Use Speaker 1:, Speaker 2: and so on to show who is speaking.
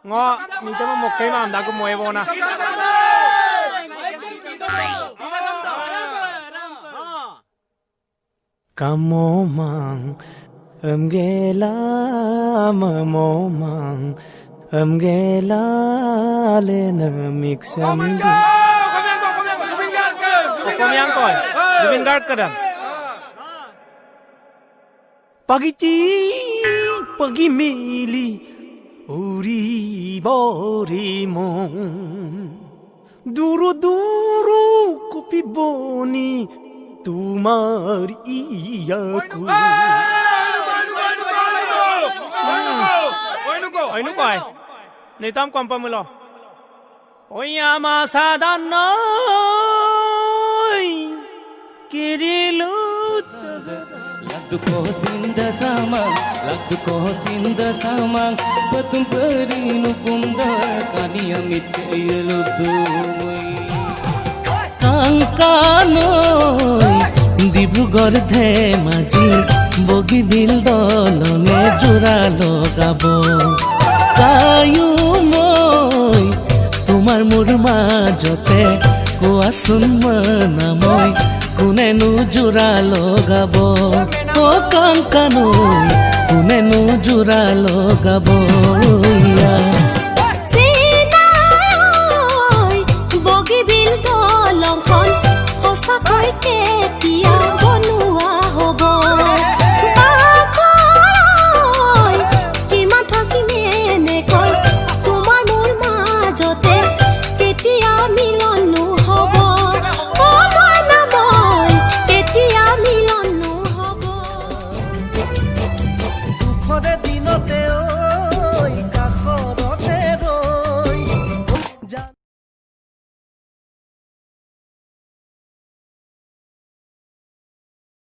Speaker 1: ngọ mình cho một cái mà đã có mồi vô nè Kamu mang gela mamo mang gela lena mixam Komyang ko Jubin Garg ka rin Pagimili Uri bori mong Duro kupiboni Tumar iyaku Ay no ko Nitam kwampa mo lo Oy ama sadanay Kirilut
Speaker 2: Lakduko sinda samang Patum perinu kumda Kaniya mitayaludumay Kankanoy Dibrugarh Dhemaji Bogibeel দলনে জোড়া লগাব Caio মই তোমাৰ মোৰ মাজতে কোৱাচোন মনাময় কোনেনো জোড়া লগাব ও কাংকানৈ কোনেনো জোড়া লগাব
Speaker 3: বগিবিল দলংখন সঁচাকৈ কেতিয়া